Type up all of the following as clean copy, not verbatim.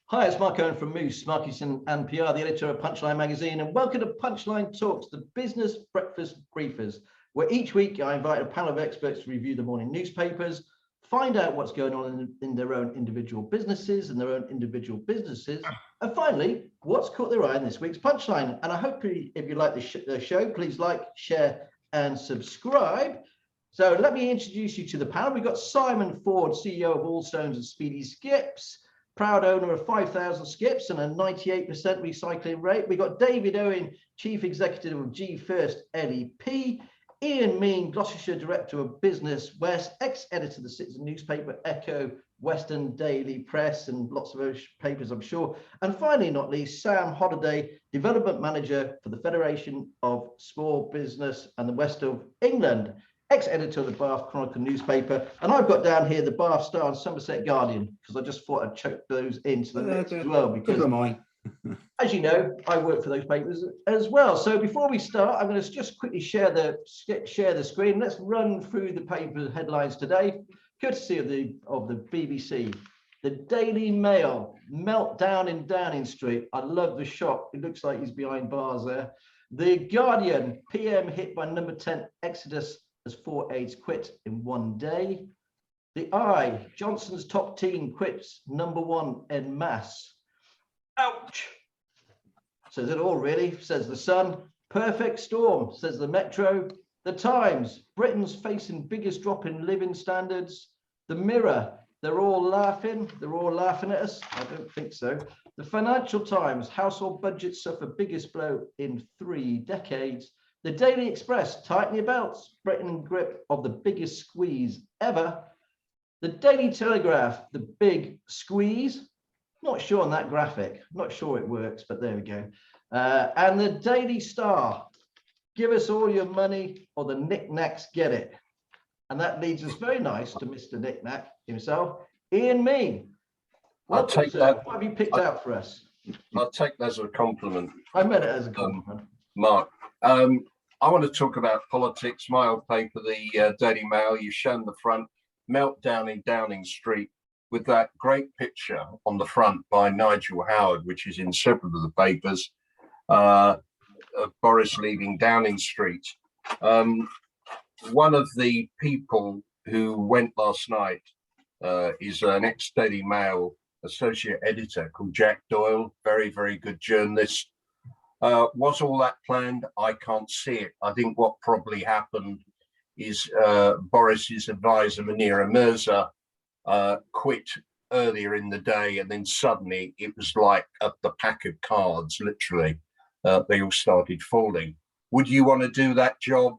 Hi, it's Mark Owen from Moose, Marketing and PR, the editor of Punchline magazine, and welcome to Punchline Talks, the business breakfast briefers, where each week I invite a panel of experts to review the morning newspapers, find out what's going on in their own individual businesses and and finally, what's caught their eye in this week's Punchline. And I hope if you like the show, please like, share, and subscribe. So let me introduce you to the panel. We've got Simon Ford, CEO of Allstone and Speedy Skips, proud owner of 5,000 skips and a 98% recycling rate. We've got David Owen, Chief Executive of GFirst LEP, Ian Mean, Gloucestershire Director of Business West, ex-editor of the Citizen newspaper, Echo, Western Daily Press, and lots of other papers, I'm sure. And finally, not least, Sam Holliday, Development Manager for the Federation of Small Business and the West of England, ex-editor of the Bath Chronicle newspaper, and I've got down here the Bath Star and Somerset Guardian, because I just thought I'd choke those into the mix as well, because as you know, I work for those papers as well. So before we start, I'm going to just quickly share the screen. Let's run through the paper headlines today, courtesy of the BBC. The Daily Mail, meltdown in Downing Street. I love the shot. It looks like he's behind bars there. The Guardian, PM hit by number 10 Exodus as 4 aides quit in one day. The Eye, Johnson's top team quits number 1 en masse. Ouch! Says it all really, says the Sun. Perfect storm, says the Metro. The Times, Britain's facing biggest drop in living standards. The Mirror, they're all laughing at us. I don't think so. The Financial Times, household budgets suffer biggest blow in 3 decades. The Daily Express, tighten your belts, Britain in grip of the biggest squeeze ever. The Daily Telegraph, the big squeeze. Not sure on that graphic, not sure it works, but there we go. And the Daily Star, give us all your money or the knickknacks get it. And that leads us very nice to Mr. Knickknack himself, Ian Mean. I'll take that. What have you picked out for us? I'll take that as a compliment. I meant it as a compliment. Mark. I want to talk about politics. My old paper, the Daily Mail, you've shown the front, meltdown in Downing Street, with that great picture on the front by Nigel Howard, which is in several of the papers, of Boris leaving Downing Street. One of the people who went last night is an ex-Daily Mail associate editor called Jack Doyle, very, very good journalist. Was all that planned? I can't see it. I think what probably happened is Boris's advisor, Munira Mirza, quit earlier in the day, and then suddenly it was like the pack of cards, literally. They all started falling. Would you want to do that job?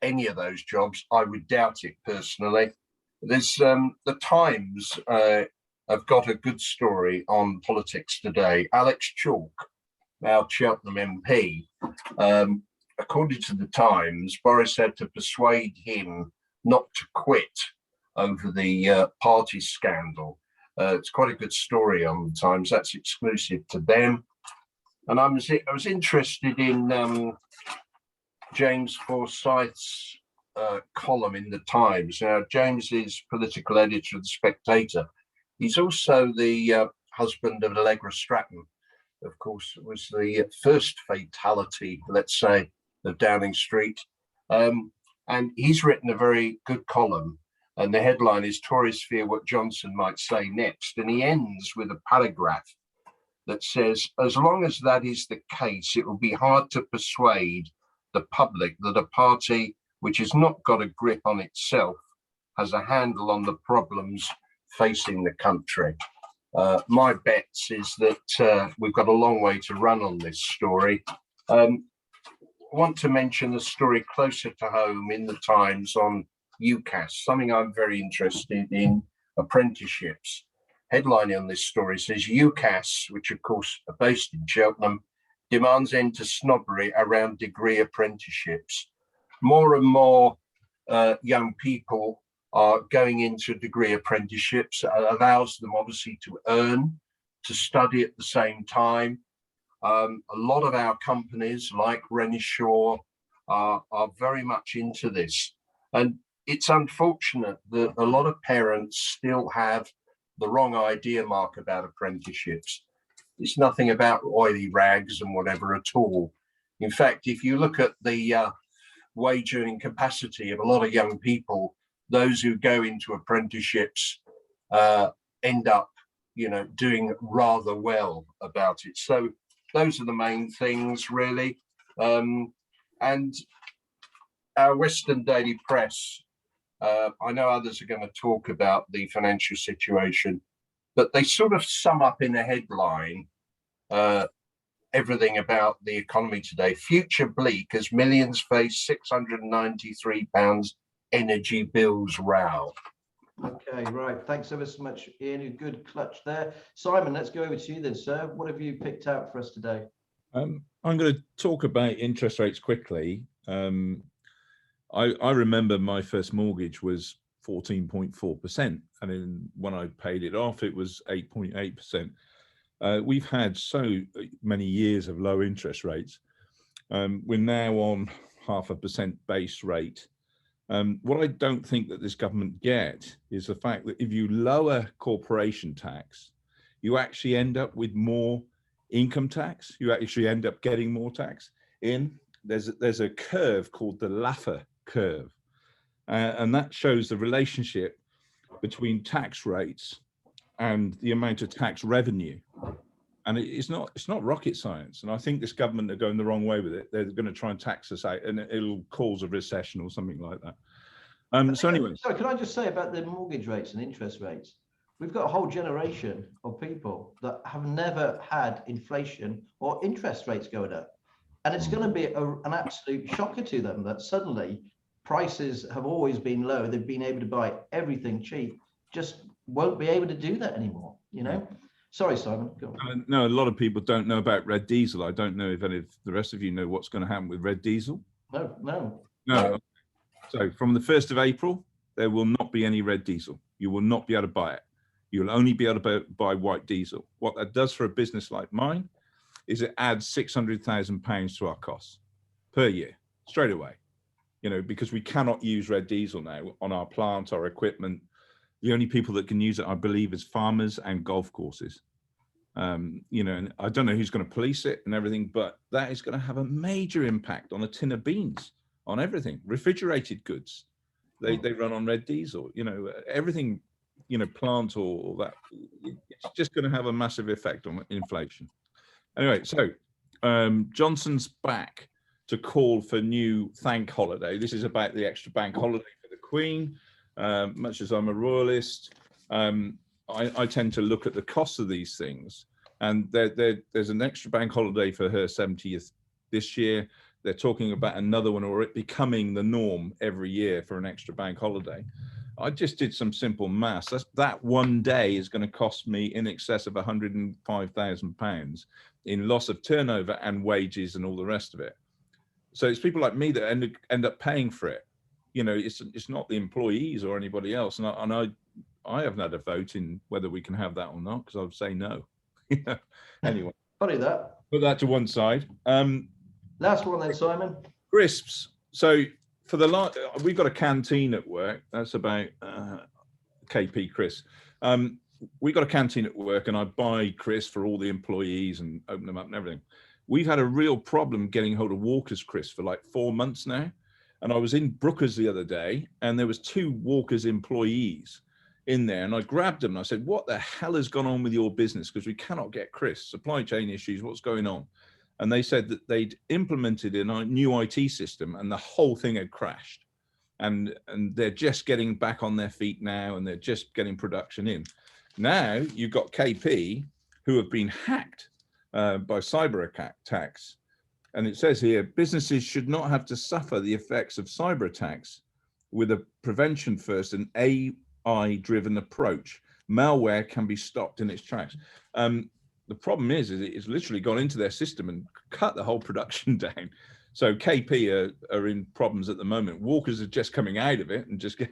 Any of those jobs? I would doubt it personally. There's the Times have got a good story on politics today. Alex Chalk, now Cheltenham MP, according to the Times, Boris had to persuade him not to quit over the party scandal. It's quite a good story on the Times. That's exclusive to them. And I was interested in James Forsyth's column in the Times. Now, James is political editor of The Spectator. He's also the husband of Allegra Stratton. Of course, it was the first fatality, let's say, of Downing Street. And he's written a very good column. And the headline is Tories fear what Johnson might say next. And he ends with a paragraph that says, as long as that is the case, it will be hard to persuade the public that a party which has not got a grip on itself has a handle on the problems facing the country. My bet is that we've got a long way to run on this story. I want to mention a story closer to home in the Times on UCAS, something I'm very interested in, apprenticeships. Headline on this story says UCAS, which of course are based in Cheltenham, demands end to snobbery around degree apprenticeships. More and more young people are going into degree apprenticeships. It allows them obviously to earn, to study at the same time. A lot of our companies like Renishaw are very much into this. And it's unfortunate that a lot of parents still have the wrong idea, Mark, about apprenticeships. It's nothing about oily rags and whatever at all. In fact, if you look at the wage earning capacity of a lot of young people, those who go into apprenticeships end up, doing rather well about it. So those are the main things, really. And our Western daily press, I know others are going to talk about the financial situation, but they sort of sum up in a headline everything about the economy today. Future bleak as millions face £693 energy bills row. Okay, right. Thanks ever so much, Ian. A good clutch there. Simon, let's go over to you then, sir. What have you picked out for us today? I'm going to talk about interest rates quickly. I remember my first mortgage was 14.4%, and when I paid it off, it was 8.8%. We've had so many years of low interest rates. We're now on 0.5% base rate. What I don't think that this government get is the fact that if you lower corporation tax, you actually end up with more income tax. You actually end up getting more tax in. There's a curve called the Laffer curve, and that shows the relationship between tax rates and the amount of tax revenue. And it's not rocket science. And I think this government are going the wrong way with it. They're going to try and tax us out, and it'll cause a recession or something like that. So anyway. So can I just say about the mortgage rates and interest rates? We've got a whole generation of people that have never had inflation or interest rates going up. And it's going to be an absolute shocker to them that suddenly prices have always been low. They've been able to buy everything cheap, just won't be able to do that anymore, Sorry, Simon. Go on. No, a lot of people don't know about red diesel. I don't know if any of the rest of you know what's going to happen with red diesel. No. So from the 1st of April, there will not be any red diesel. You will not be able to buy it. You will only be able to buy white diesel. What that does for a business like mine is it adds £600,000 to our costs per year, straight away. Because we cannot use red diesel now on our plant, our equipment. The only people that can use it, I believe, is farmers and golf courses. And I don't know who's going to police it and everything, but that is going to have a major impact on a tin of beans, on everything. Refrigerated goods, they run on red diesel. Everything, plant or that, it's just going to have a massive effect on inflation. Anyway, so Johnson's back to call for new thank holiday. This is about the extra bank holiday for the Queen. Much as I'm a royalist, I tend to look at the cost of these things. And there's an extra bank holiday for her 70th this year. They're talking about another one, or it becoming the norm every year for an extra bank holiday. I just did some simple maths. That one day is going to cost me in excess of £105,000 in loss of turnover and wages and all the rest of it. So it's people like me that end up paying for it. It's not the employees or anybody else. And I haven't had a vote in whether we can have that or not, because I would say no. Anyway, Funny that. Put that to one side. Last one then, Simon. Crisps. So for we've got a canteen at work. That's about KP Chris. We've got a canteen at work, and I buy crisps for all the employees and open them up and everything. We've had a real problem getting hold of Walker's crisps for like 4 months now. And I was in Brooker's the other day, and there was 2 Walker's employees in there, and I grabbed them and I said, "What the hell has gone on with your business? Because we cannot get crisps, supply chain issues, what's going on?" And they said that they'd implemented a new IT system and the whole thing had crashed. And they're just getting back on their feet now, and they're just getting production in. Now you've got KP who have been hacked by cyber attacks. And it says here, businesses should not have to suffer the effects of cyber attacks with a prevention first and AI-driven approach. Malware can be stopped in its tracks. The problem is it's literally gone into their system and cut the whole production down. So KP are in problems at the moment. Walkers are just coming out of it and just get.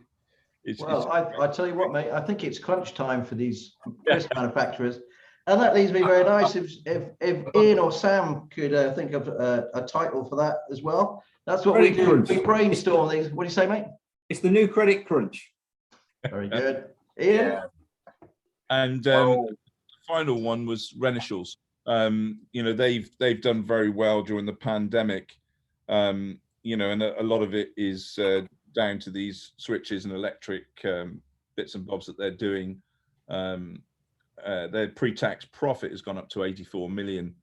I tell you what, mate, I think it's crunch time for these crisp manufacturers. And that leaves me very nice if Ian or Sam could think of a title for that as well. That's what we do. We brainstorm these. What do you say, mate? It's the new credit crunch. Very good. Ian? And the final one was Renishals. You know, they've done very well during the pandemic. You know, and a lot of it is down to these switches and electric bits and bobs that they're doing. Their pre-tax profit has gone up to 84 million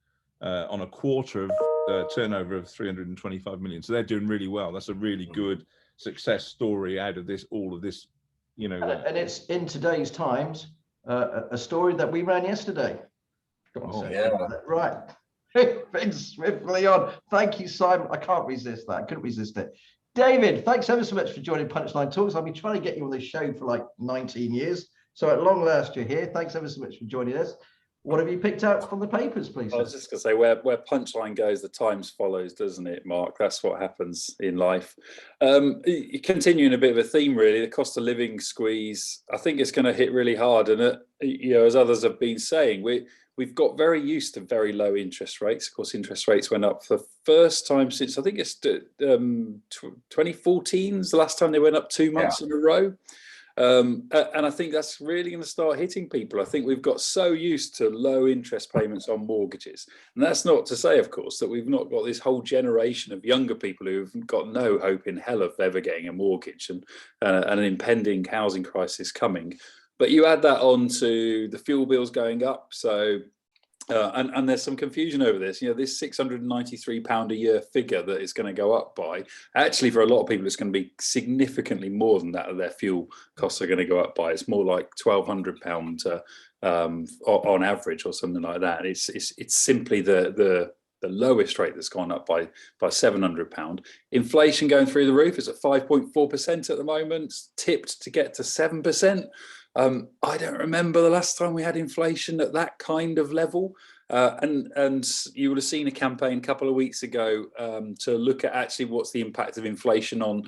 on a quarter of turnover of 325 million. So they're doing really well. That's a really good success story out of this, all of this, you know. And it's in today's times, a story that we ran yesterday. Oh, yeah. Right. Things swiftly on. Thank you, Simon. I can't resist that. I couldn't resist it. David, thanks ever so much for joining Punchline Talks. I've been trying to get you on this show for like 19 years. So at long last, you're here. Thanks ever so much for joining us. What have you picked out from the papers, please? I was just going to say, where Punchline goes, the Times follows, doesn't it, Mark? That's what happens in life. Continuing a bit of a theme, really, the cost of living squeeze, I think it's going to hit really hard. And, you know, as others have been saying, we've got very used to very low interest rates. Of course, interest rates went up for the first time since, I think it's 2014 is the last time they went up 2 months in a row. And I think that's really going to start hitting people. I think we've got so used to low interest payments on mortgages. And that's not to say, of course, that we've not got this whole generation of younger people who've got no hope in hell of ever getting a mortgage and an impending housing crisis coming. But you add that on to the fuel bills going up. So and there's some confusion over this. You know, this £693 a year figure that it's going to go up by, actually for a lot of people it's going to be significantly more than that. Their fuel costs are going to go up by. It's more like £1,200 on average or something like that. It's simply the lowest rate that's gone up by £700. Inflation going through the roof is at 5.4% at the moment. It's tipped to get to 7%. I don't remember the last time we had inflation at that kind of level. And you would have seen a campaign a couple of weeks ago to look at actually what's the impact of inflation on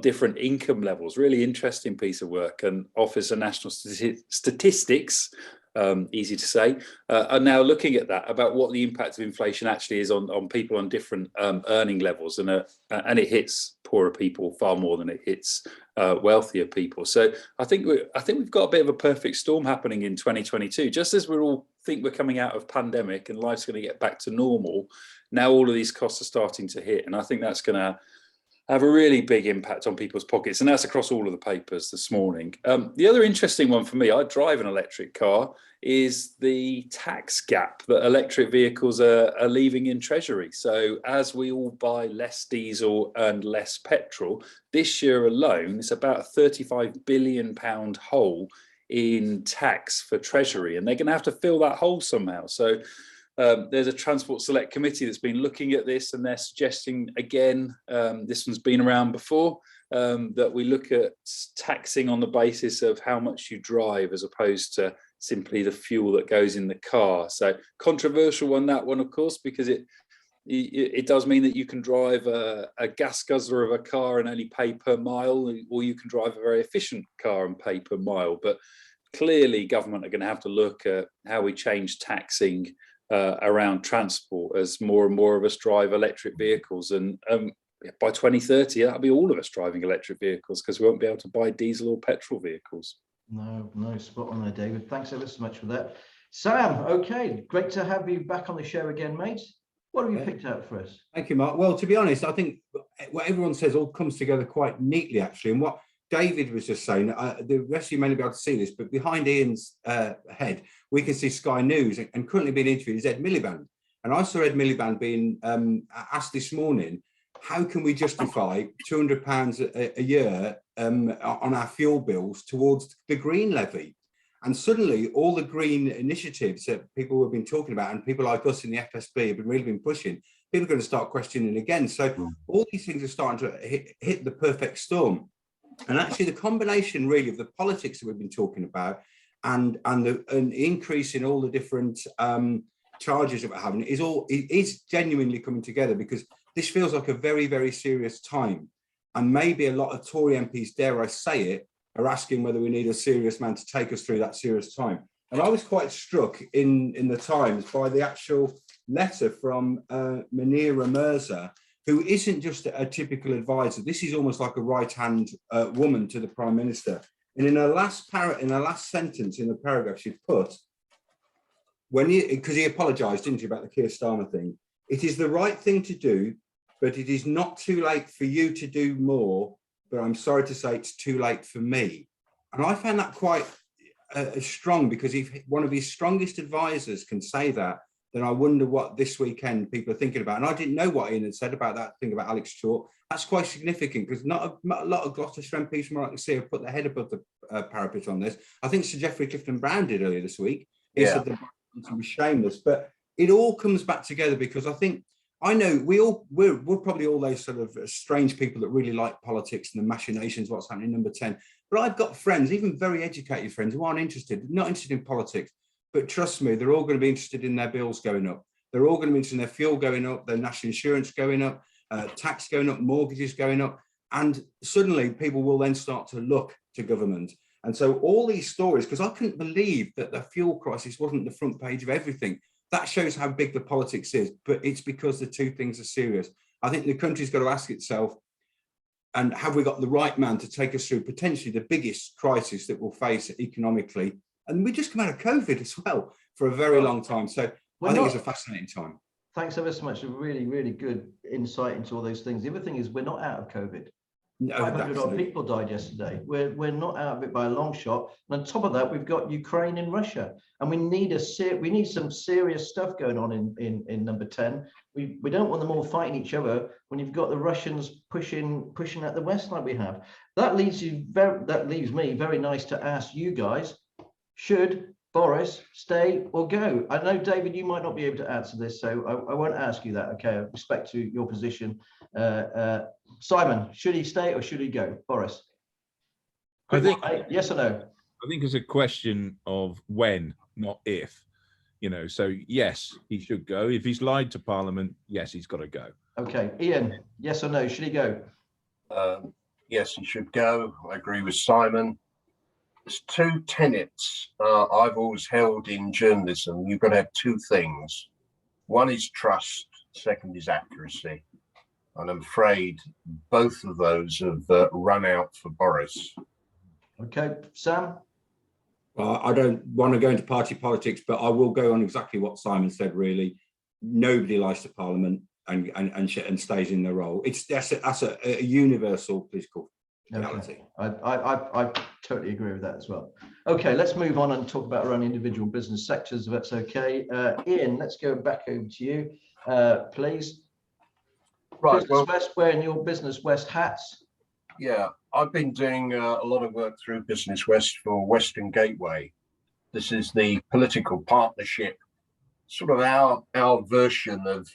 different income levels. Really interesting piece of work. And Office of National Statistics, easy to say, are now looking at that, about what the impact of inflation actually is on people on different earning levels, and it hits poorer people far more than it hits wealthier people. So I think we've got a bit of a perfect storm happening in 2022. Just as we all think we're coming out of pandemic and life's going to get back to normal, now all of these costs are starting to hit, and I think that's going to have a really big impact on people's pockets, and that's across all of the papers this morning. The other interesting one for me, I drive an electric car, is the tax gap that electric vehicles are leaving in Treasury. So as we all buy less diesel and less petrol, this year alone, it's about a £35 billion hole in tax for Treasury, and they're going to have to fill that hole somehow. So there's a Transport Select Committee that's been looking at this, and they're suggesting, again, this one's been around before, that we look at taxing on the basis of how much you drive as opposed to simply the fuel that goes in the car. So controversial on that one, of course, because it does mean that you can drive a gas guzzler of a car and only pay per mile, or you can drive a very efficient car and pay per mile. But clearly government are going to have to look at how we change taxing around transport as more and more of us drive electric vehicles, and by 2030 that'll be all of us driving electric vehicles, because we won't be able to buy diesel or petrol vehicles. No, spot on there, David. Thanks ever so much for that. Sam, okay, great to have you back on the show again, mate. What have you picked out for us? Thank you, Mark. Well, to be honest, I think what everyone says all comes together quite neatly, actually. And what David was just saying, the rest of you may not be able to see this, but behind Ian's head, we can see Sky News, and currently being interviewed is Ed Miliband. And I saw Ed Miliband being asked this morning, how can we justify £200 a year on our fuel bills towards the green levy? And suddenly all the green initiatives that people have been talking about, and people like us in the FSB have really been pushing, people are going to start questioning again. So all these things are starting to hit the perfect storm. And actually the combination really of the politics that we've been talking about and an increase in all the different charges that we're having is genuinely coming together, because this feels like a very, very serious time. And maybe a lot of Tory MPs, dare I say it, are asking whether we need a serious man to take us through that serious time. And I was quite struck in the Times by the actual letter from Munira Mirza, who isn't just a typical advisor. This is almost like a right-hand woman to the Prime Minister. And in her last sentence in the paragraph, she put, because he apologised, didn't he, about the Keir Starmer thing? It is the right thing to do, but it is not too late for you to do more. But I'm sorry to say it's too late for me. And I found that quite strong, because if one of his strongest advisors can say that, then I wonder what this weekend people are thinking about. And I didn't know what Ian had said about that thing about Alex Chalk. That's quite significant, because not a lot of Gloucestershire MPs from what I can see have put their head above the parapet on this. I think Sir Geoffrey Clifton Brown did earlier this week. He said that to be shameless, but it all comes back together, because I know we're probably all those sort of strange people that really like politics and the machinations, what's happening, number 10. But I've got friends, even very educated friends, who aren't not interested in politics. But trust me, they're all going to be interested in their bills going up. They're all going to be interested in their fuel going up, their national insurance going up, tax going up, mortgages going up. And suddenly people will then start to look to government. And so all these stories, because I couldn't believe that the fuel crisis wasn't the front page of everything. That shows how big the politics is, but it's because the two things are serious. I think the country's got to ask itself, and have we got the right man to take us through potentially the biggest crisis that we'll face economically? And we just come out of COVID as well for a very long time. So I think it's a fascinating time. Thanks ever so much. A really, really good insight into all those things. The other thing is, we're not out of COVID. No, 500 odd people died yesterday. We're not out of it by a long shot. And on top of that, we've got Ukraine and Russia, and we need some serious stuff going on in number 10. We don't want them all fighting each other when you've got the Russians pushing at the West like we have. That leaves me very nice to ask you guys: should Boris stay or go? I know, David, you might not be able to answer this, so I won't ask you that. Okay, respect to your position. Simon, should he stay or should he go? Boris? I think, yes or no? I think it's a question of when, not if. So yes, he should go. If he's lied to Parliament, yes, he's got to go. Okay, Ian, yes or no? Should he go? Yes, he should go. I agree with Simon. There's two tenets I've always held in journalism. You've got to have two things. One is trust, second is accuracy. And I'm afraid both of those have run out for Boris. Okay, Sam? I don't want to go into party politics, but I will go on exactly what Simon said, really. Nobody lies to Parliament and stays in their role. That's a universal political reality. Okay. I totally agree with that as well. Okay, let's move on and talk about our own individual business sectors, if that's okay. Ian, let's go back over to you, please. Right, Business West, wearing your Business West hats. Yeah, I've been doing a lot of work through Business West for Western Gateway. This is the political partnership, sort of our version of,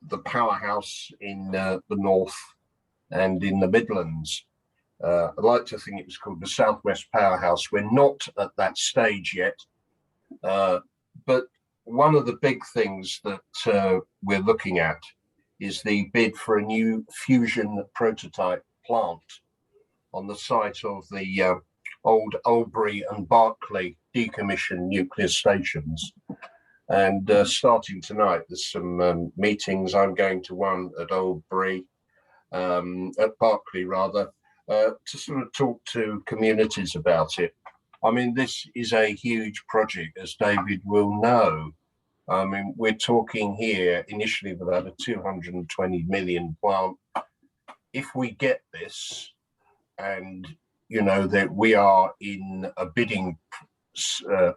the powerhouse in the North and in the Midlands. I'd like to think it was called the Southwest Powerhouse. We're not at that stage yet, but one of the big things that we're looking at is the bid for a new fusion prototype plant on the site of the old Albury and Berkeley decommissioned nuclear stations. And starting tonight, there's some meetings. I'm going to one at Albury, at Berkeley rather, to sort of talk to communities about it. I mean, this is a huge project, as David will know. I mean, we're talking here initially about a 220 million plant. If we get this, and that we are in a bidding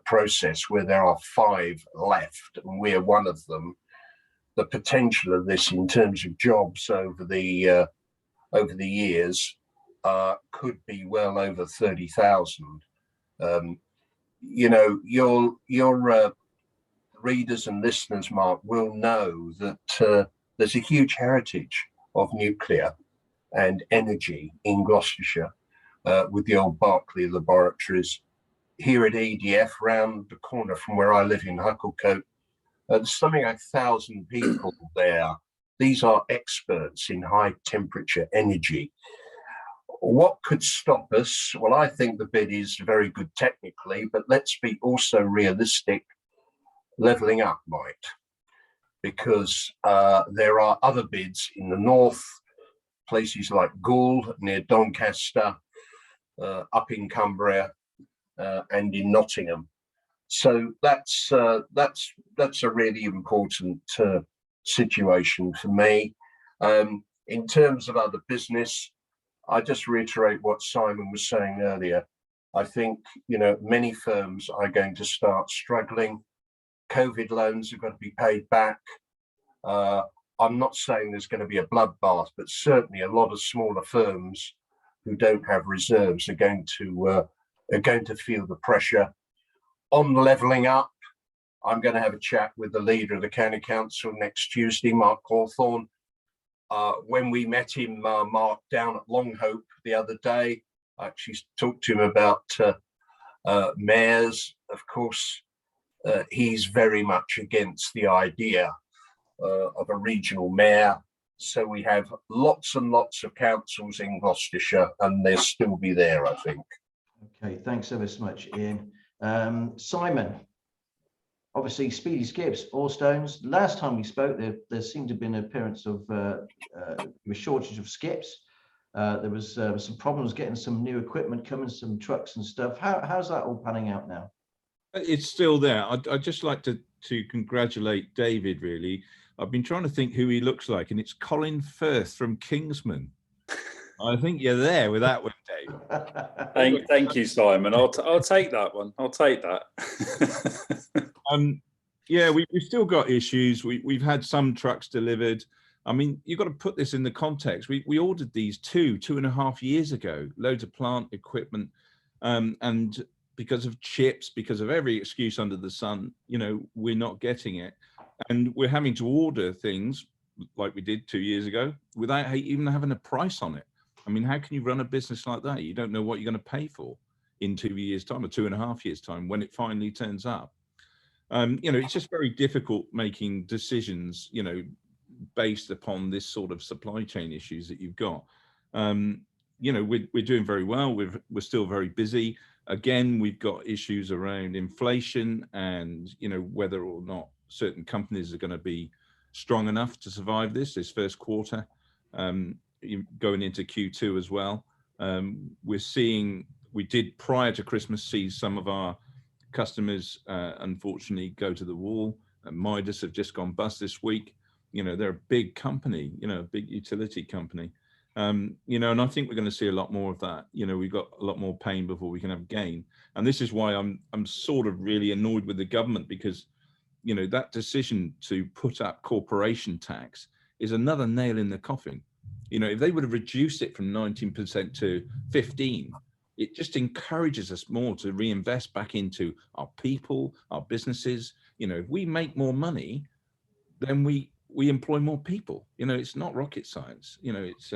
process where there are 5 left, and we're one of them, the potential of this in terms of jobs over the years could be well over 30,000. Your readers and listeners, Mark, will know that there's a huge heritage of nuclear and energy in Gloucestershire, with the old Berkeley laboratories. Here at EDF, round the corner from where I live in Hucklecote, there's something like 1,000 people there. These are experts in high temperature energy. What could stop us? Well, I think the bid is very good technically, but let's be also realistic. Levelling up might, because there are other bids in the north, places like Goole near Doncaster, up in Cumbria, and in Nottingham. So that's a really important situation for me. In terms of other business, I just reiterate what Simon was saying earlier. I think, many firms are going to start struggling. COVID loans have got to be paid back. I'm not saying there's going to be a bloodbath, but certainly a lot of smaller firms who don't have reserves are going to feel the pressure. On levelling up, I'm going to have a chat with the leader of the County Council next Tuesday, Mark Owen. When we met him, Mark, down at Longhope the other day, I actually talked to him about mayors. Of course, he's very much against the idea of a regional mayor. So we have lots and lots of councils in Gloucestershire, and they'll still be there, I think. Okay, thanks ever so much, Ian. Simon, obviously Speedy skips, Allstones. Last time we spoke, there seemed to have been an appearance of a shortage of skips. There was some problems getting some new equipment coming, some trucks and stuff. How's that all panning out now? It's still there. I'd just like to congratulate David, really. I've been trying to think who he looks like, and it's Colin Firth from Kingsman. I think you're there with that one, Dave. Thank you, Simon. I'll take that one. I'll take that. Yeah, we've still got issues. We've had some trucks delivered. I mean, you've got to put this in the context. We ordered these 2.5 years ago, loads of plant equipment, and because of chips, because of every excuse under the sun, we're not getting it. And we're having to order things like we did 2 years ago without even having a price on it. I mean, how can you run a business like that? You don't know what you're going to pay for in 2 years' time or 2.5 years' time when it finally turns up. It's just very difficult making decisions, based upon this sort of supply chain issues that you've got. We're doing very well. We're still very busy. Again, we've got issues around inflation and, whether or not certain companies are going to be strong enough to survive this first quarter. Going into Q2 as well. We did prior to Christmas see some of our customers unfortunately go to the wall. Midas have just gone bust this week. They're a big company, a big utility company. And I think we're going to see a lot more of that. We've got a lot more pain before we can have gain. And this is why I'm sort of really annoyed with the government, because that decision to put up corporation tax is another nail in the coffin. If they would have reduced it from 19% to 15%, it just encourages us more to reinvest back into our people, our businesses. If we make more money, then we employ more people. It's not rocket science. It's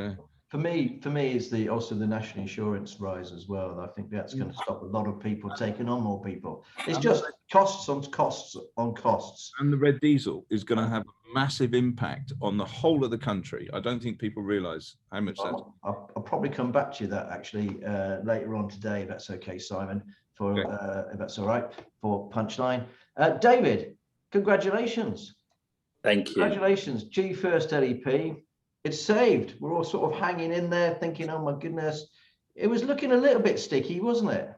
For me, it's also the national insurance rise as well. And I think that's going to stop a lot of people taking on more people. It's just costs on costs on costs. And the red diesel is going to have a massive impact on the whole of the country. I don't think people realise how much that. I'll probably come back to you that actually later on today, if that's okay, Simon. If that's all right for Punchline. David, congratulations. Thank you. Congratulations, GFirst LEP. It's saved. We're all sort of hanging in there thinking, oh my goodness, it was looking a little bit sticky, wasn't it?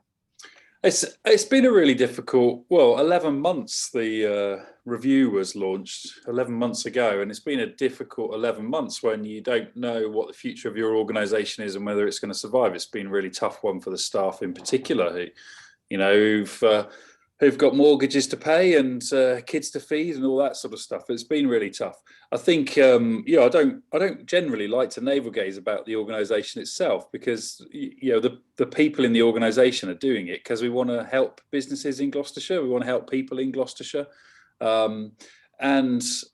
It's been a really difficult, 11 months. The review was launched 11 months ago, and it's been a difficult 11 months when you don't know what the future of your organisation is and whether it's going to survive. It's been a really tough one for the staff in particular, who've got mortgages to pay and kids to feed and all that sort of stuff. It's been really tough. I think, I don't generally like to navel gaze about the organisation itself, because the people in the organisation are doing it because we want to help businesses in Gloucestershire. We want to help people in Gloucestershire, and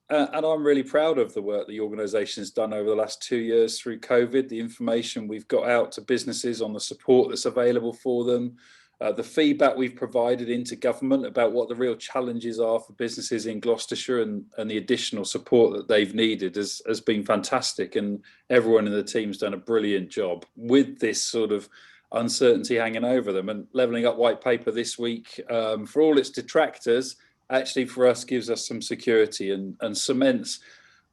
I'm really proud of the work the organisation has done over the last 2 years through COVID. The information we've got out to businesses on the support that's available for them. The feedback we've provided into government about what the real challenges are for businesses in Gloucestershire and the additional support that they've needed has been fantastic. And everyone in the team's done a brilliant job with this sort of uncertainty hanging over them. And levelling up white paper this week, for all its detractors, actually for us gives us some security and cements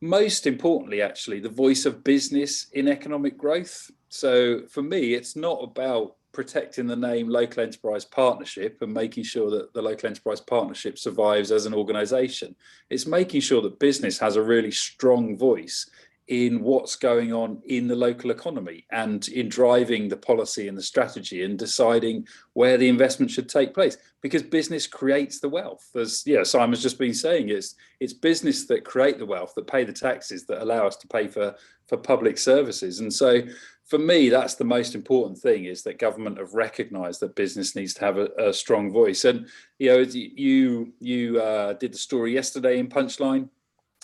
most importantly, actually, the voice of business in economic growth. So for me, it's not about protecting the name Local Enterprise Partnership and making sure that the Local Enterprise Partnership survives as an organisation. It's making sure that business has a really strong voice in what's going on in the local economy and in driving the policy and the strategy and deciding where the investment should take place, because business creates the wealth. As Simon's just been saying, it's business that create the wealth, that pay the taxes, that allow us to pay for public services. And so for me, that's the most important thing, is that government have recognised that business needs to have a strong voice. And you did the story yesterday in Punchline.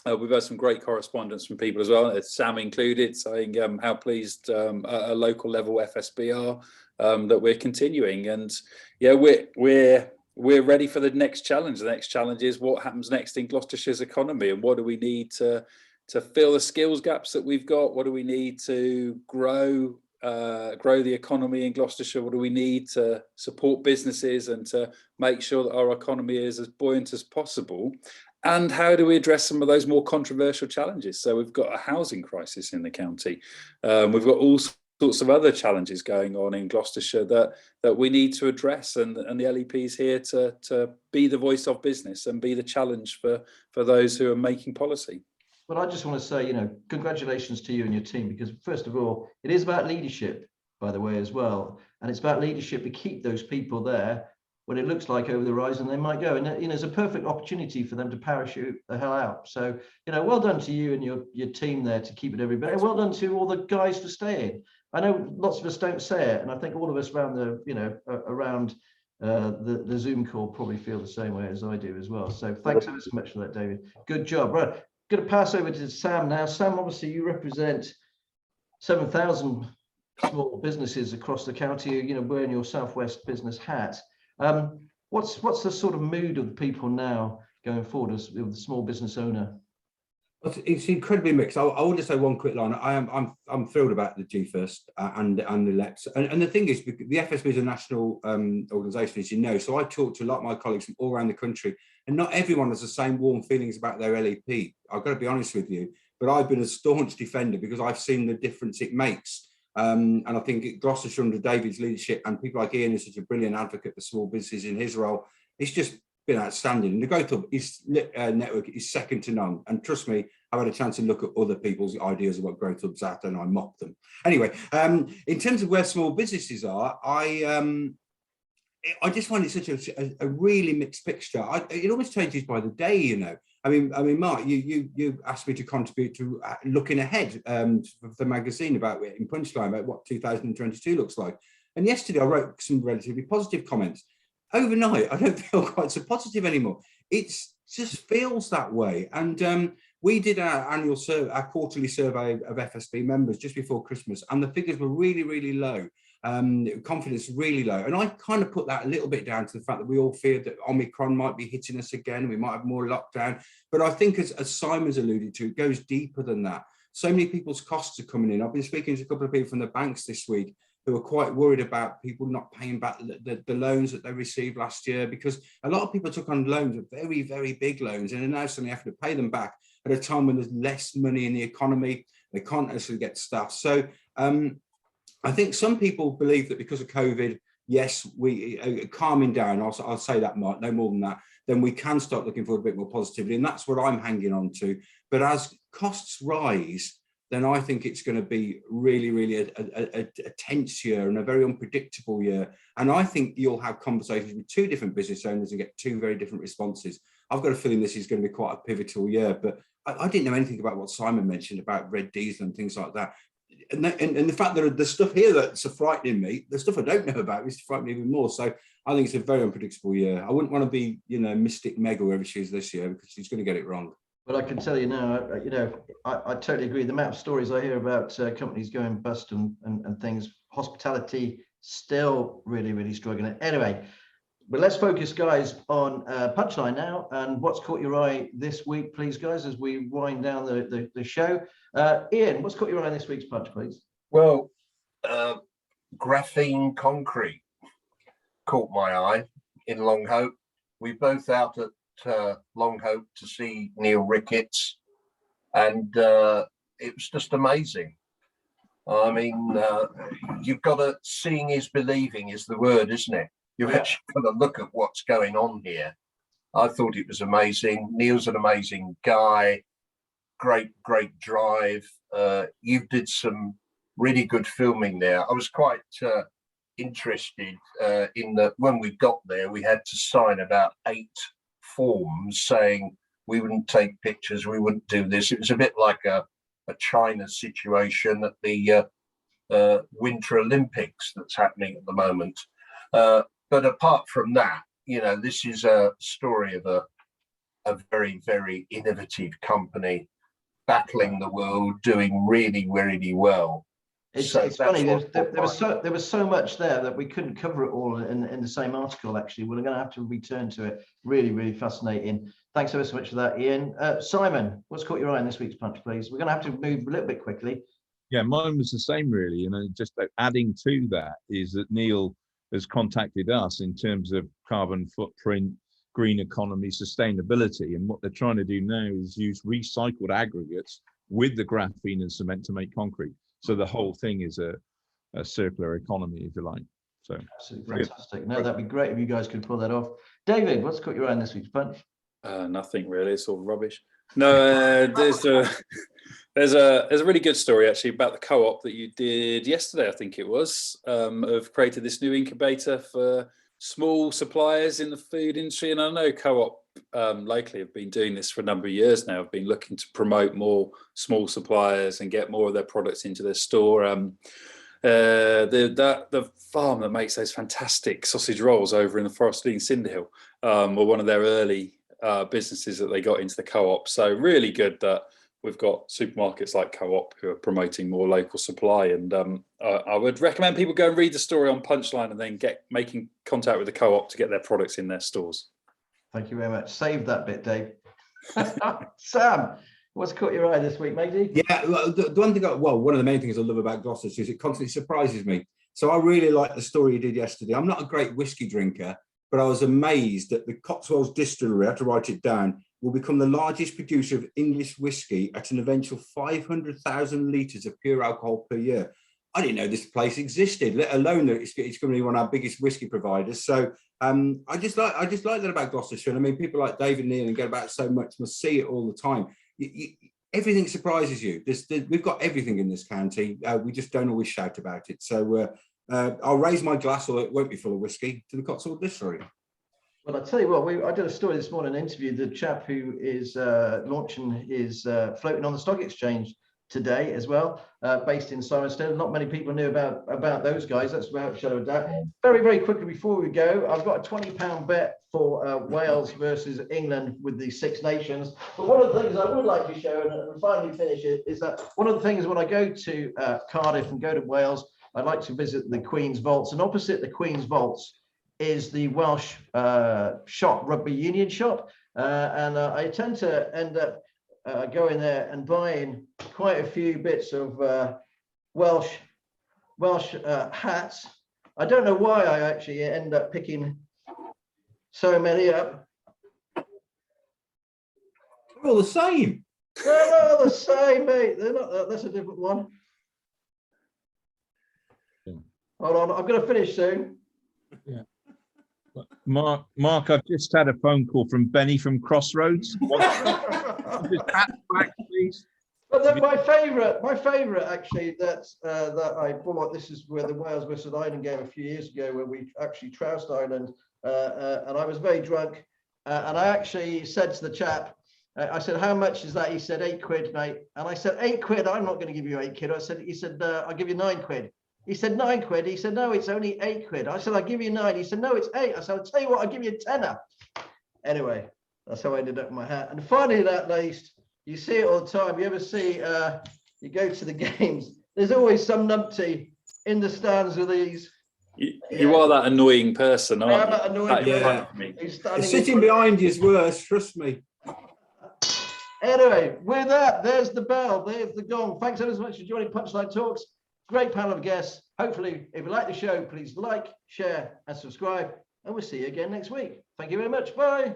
We've had some great correspondence from people as well, Sam included, saying how pleased at a local level FSB are that we're continuing. And we're ready for the next challenge. The next challenge is what happens next in Gloucestershire's economy, and what do we need to fill the skills gaps that we've got? What do we need to grow the economy in Gloucestershire? What do we need to support businesses and to make sure that our economy is as buoyant as possible? And how do we address some of those more controversial challenges? So we've got a housing crisis in the county. We've got all sorts of other challenges going on in Gloucestershire that we need to address. And the LEP is here to be the voice of business and be the challenge for those who are making policy. Well, I just want to say, congratulations to you and your team, because first of all, it is about leadership, by the way, as well. And it's about leadership to keep those people there when it looks like over the horizon they might go. And it's a perfect opportunity for them to parachute the hell out. So, well done to you and your team there to keep it every bit. Well done to all the guys for staying. I know lots of us don't say it, and I think all of us around the Zoom call probably feel the same way as I do as well. So thanks ever so much for that, David. Good job. Right, going to pass over to Sam now. Sam, obviously you represent 7,000 small businesses across the county, wearing your Southwest business hat. What's the sort of mood of the people now going forward as the small business owner? It's incredibly mixed. I will just say one quick line. I'm thrilled about the GFirst and the LEPs. And the thing is, the FSB is a national organisation, as you know. So I talk to a lot of my colleagues from all around the country, and not everyone has the same warm feelings about their LEP. I've got to be honest with you, but I've been a staunch defender because I've seen the difference it makes. And I think Gloucestershire under David's leadership, and people like Ian is such a brilliant advocate for small businesses in his role. It's just been outstanding. And the Growth Hub network is second to none. And trust me, I've had a chance to look at other people's ideas of what Growth Hub's at, and I mock them. Anyway, in terms of where small businesses are, I just find it such a really mixed picture. It almost changes by the day, I mean, Mark, you asked me to contribute to looking ahead for the magazine about in Punchline about what 2022 looks like. And yesterday I wrote some relatively positive comments. Overnight, I don't feel quite so positive anymore. It just feels that way. And we did our quarterly survey of FSB members just before Christmas, and the figures were really, really low. Confidence really low. And I kind of put that a little bit down to the fact that we all feared that Omicron might be hitting us again. We might have more lockdown. But I think, as Simon's alluded to, it goes deeper than that. So many people's costs are coming in. I've been speaking to a couple of people from the banks this week who are quite worried about people not paying back the loans that they received last year, because a lot of people took on loans, very, very big loans, and are now suddenly having to pay them back at a time when there's less money in the economy. They can't necessarily get stuff. So I think some people believe that because of COVID, yes, we calming down, I'll say that, Mark, no more than that, then we can start looking for a bit more positivity. And that's what I'm hanging on to. But as costs rise, then I think it's going to be really, really a tense year and a very unpredictable year. And I think you'll have conversations with two different business owners and get two very different responses. I've got a feeling this is going to be quite a pivotal year, but I didn't know anything about what Simon mentioned about red diesel and things like that. And the fact that the stuff here that's frightening me, the stuff I don't know about is frightening even more. So I think it's a very unpredictable year. I wouldn't want to be, Mystic Meg or whoever she is this year, because she's going to get it wrong. Well, I can tell you now, I totally agree. The amount of stories I hear about companies going bust and things, hospitality still really, really struggling. Anyway, but let's focus, guys, on Punchline now. And what's caught your eye this week, please, guys, as we wind down the show. Ian, what's caught your eye in this week's Punch, please? Well, graphene concrete caught my eye in Long Hope. We're both out at Long Hope to see Neil Ricketts. and it was just amazing. I mean, you've got to, seeing is believing is the word, isn't it? You've actually got to look at what's going on here. I thought it was amazing. Neil's an amazing guy. Great drive. You did some really good filming there. I was quite interested in that when we got there, we had to sign about 8 forms saying we wouldn't take pictures, we wouldn't do this. It was a bit like a China situation at the Winter Olympics that's happening at the moment. But apart from that, you know, this is a story of a very, very innovative company battling the world, doing really, really well. It's funny. There was so much there that we couldn't cover it all in the same article. Actually, we're going to have to return to it. Really, really fascinating. Thanks ever so much for that, Ian. Simon, what's caught your eye in this week's Punch, please? We're going to have to move a little bit quickly. Yeah, mine was the same, really. And just adding to that is that Neil has contacted us in terms of carbon footprint, green economy, sustainability. And what they're trying to do now is use recycled aggregates with the graphene and cement to make concrete. So the whole thing is a circular economy, if you like. So absolutely fantastic. No, that'd be great if you guys could pull that off. David, what's caught your eye in this week's Punch? Nothing really. It's all rubbish. No, there's a really good story actually about the co-op that you did yesterday. I think it was have created this new incubator for small suppliers in the food industry, and I know co-op locally have been doing this for a number of years now. Have been looking to promote more small suppliers and get more of their products into their store. The farm that makes those fantastic sausage rolls over in the Forest Lee in Cinderhill were one of their early businesses that they got into the co-op. So really good that we've got supermarkets like Co-op who are promoting more local supply. And I would recommend people go and read the story on Punchline and then making contact with the Co-op to get their products in their stores. Thank you very much. Save that bit, Dave. Sam, what's caught your eye this week, matey? Yeah, the one thing, one of the main things I love about Gloucestershire is it constantly surprises me. So I really like the story you did yesterday. I'm not a great whiskey drinker, but I was amazed that the Cotswolds Distillery, I had to write it down, will become the largest producer of English whiskey at an eventual 500,000 litres of pure alcohol per year. I didn't know this place existed, let alone that it's going to be one of our biggest whiskey providers. So I just like that about Gloucestershire. And I mean, people like David and Ian and get about so much must see it all the time. Everything surprises you. We've got everything in this county. We just don't always shout about it. So I'll raise my glass, or it won't be full of whiskey, to the Cotswold Distillery. Well, I'll tell you what, I did a story this morning, interviewed the chap who is launching his floating on the stock exchange today as well, based in Somerset. Not many people knew about those guys. That's without a shadow of doubt. Very, very quickly before we go, I've got a £20 bet for Wales versus England with the Six Nations. But one of the things I would like to show, and finally finish it, is that one of the things when I go to Cardiff and go to Wales, I like to visit the Queen's Vaults, and opposite the Queen's Vaults is the Welsh rugby union shop, and I tend to end up going there and buying quite a few bits of Welsh hats. I don't know why I actually end up picking so many up. They're all the same. They're all the same, mate. They're not. That's a different one. Hold on, I'm going to finish soon. Yeah. Mark, I've just had a phone call from Benny from Crossroads. Back, please. But then my favourite actually that I bought. This is where the Wales versus Ireland game a few years ago, where we actually trounced Ireland, and I was very drunk, and I actually said to the chap, I said, "How much is that?" He said, £8, mate. And I said, £8? I'm not going to give you £8. He said, "I'll give you £9." He said, £9. He said, "No, it's only £8." I said, "I'll give you 9." He said, "No, it's 8." I said, "I'll tell you what, I'll give you a tenner." Anyway, that's how I ended up with my hat. And finally, that least, you see it all the time. You ever see, you go to the games, there's always some numpty in the stands with these. You are that annoying person, aren't you? That annoying person. Sitting behind you is worse, trust me. Anyway, with that, there's the bell, there's the gong. Thanks ever so much for joining Punchline Talks. Great panel of guests. Hopefully, if you like the show, please like, share, and subscribe. And we'll see you again next week. Thank you very much. Bye.